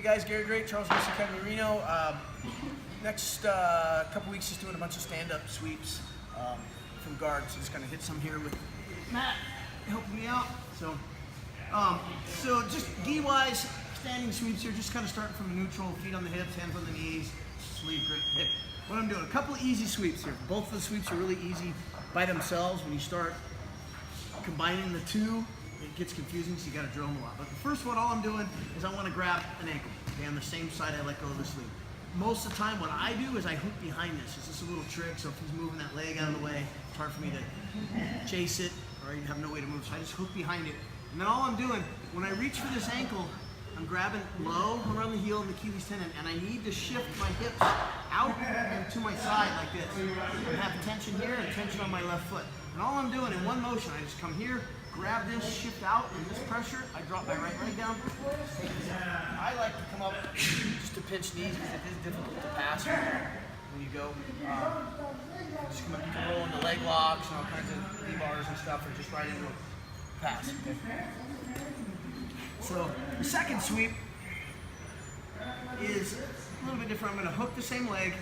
Hey guys, Gary Grate, Charles Academy, Reno. Next couple weeks, just doing a bunch of stand-up sweeps from guards. So just gonna hit some here with Matt helping me out. So just gi-wise, standing sweeps here, just kind of starting from neutral, feet on the hips, hands on the knees, sleeve grip, hip. What I'm doing, a couple of easy sweeps here. Both of the sweeps are really easy by themselves. When you start combining the two, it gets confusing, so you got to drill them a lot. But the first one, all I'm doing is I want to grab an ankle. Okay, on the same side, I let go of the sleeve. Most of the time, what I do is I hook behind this. It's just a little trick, so if he's moving that leg out of the way, it's hard for me to chase it, or I have no way to move, so I just hook behind it. And then all I'm doing, when I reach for this ankle, I'm grabbing low around the heel and the Achilles tendon, and I need to shift my hips out and to my side like this. I have tension here and tension on my left foot. And all I'm doing in one motion, I just come here, grab this, shift out, and this pressure, I drop my right leg down. I like to come up just to pinch knees because it is difficult to pass when you go. Just come up, you can roll into leg locks and all kinds of V-bars and stuff, or just right into a pass. Okay? So the second sweep is a little bit different. I'm going to hook the same leg.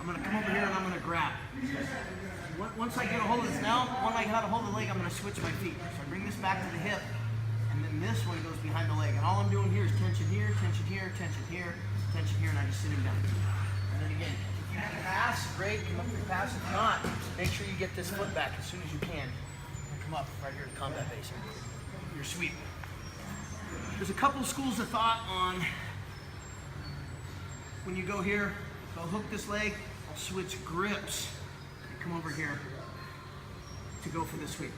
I'm going to come over here and I'm going to grab. Once I get a hold of this now, when I got a hold of the leg, I'm going to switch my feet. So I bring this back to the hip, and then this one goes behind the leg. And all I'm doing here is tension here, tension here, tension here, tension here, and I just sit him down. And then again, if you can pass, great, come up with your pass. If not, make sure you get this foot back as soon as you can. And come up right here to combat base, your sweep. There's a couple schools of thought on when you go here, I'll hook this leg, I'll switch grips, and come over here to go for the sweep.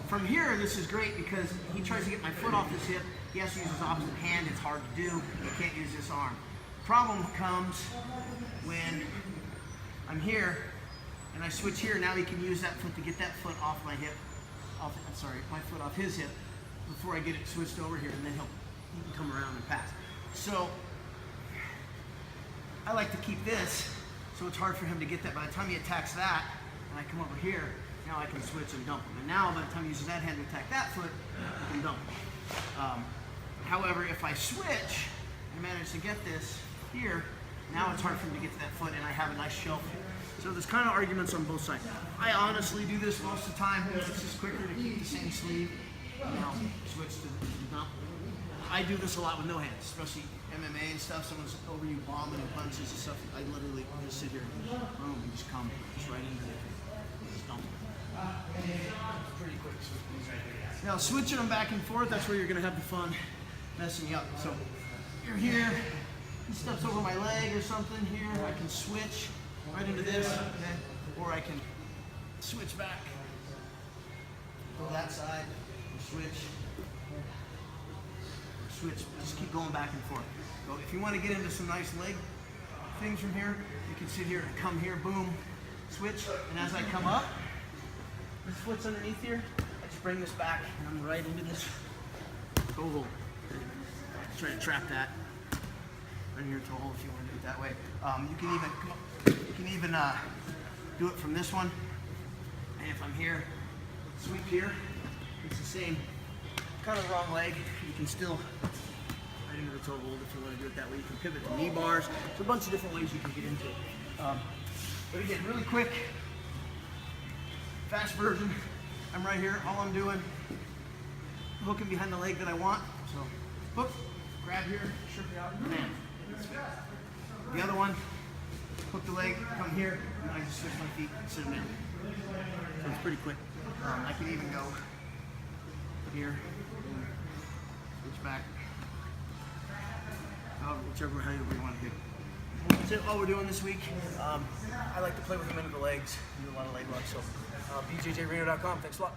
From here, this is great because he tries to get my foot off his hip, he has to use his opposite hand, it's hard to do, he can't use this arm. Problem comes when I'm here and I switch here, now he can use that foot to get that foot off my hip, my foot off his hip before I get it switched over here, and then he can come around and pass. So I like to keep this, so it's hard for him to get that. By the time he attacks that, and I come over here, now I can switch and dump him. And now by the time he uses that hand to attack that foot, I can dump him. However, if I switch and manage to get this here, now it's hard for him to get to that foot, and I have a nice shelf here. So there's kind of arguments on both sides. I honestly do this most of the time. It's just quicker to keep the same sleeve. Switch to the dump. I do this a lot with no hands, especially MMA and stuff. Someone's over you bombing and punches and stuff. I literally just sit here and boom, and just come just right into it. Just dump. Pretty quick. Now switching them back and forth, that's where you're going to have the fun messing you up. So you're here, he steps over my leg or something here. I can switch right into this, okay? Or I can switch back. Go that side. Switch, just keep going back and forth. So if you want to get into some nice leg things from here, you can sit here and come here, boom, switch, and as I come up, this foot's underneath here, I just bring this back and I'm right into this hold. Try to trap that right here to a hole if you want to do it that way. You can even do it from this one. And if I'm here, sweep here. It's the same kind of wrong leg. You can still right into the toe hold if you want to do it that way. You can pivot to knee bars. There's a bunch of different ways you can get into it. But again, really quick, fast version. I'm right here. All I'm doing, hooking behind the leg that I want. So, hook, grab here, strip it out, and then the other one, hook the leg, come here, and I just switch my feet and sit them down. So it's pretty quick. I can even go here, switch back, whichever way you want to do. That's it, all we're doing this week. I like to play with them into the legs, do a lot of leg locks, so bjjreno.com, thanks a lot.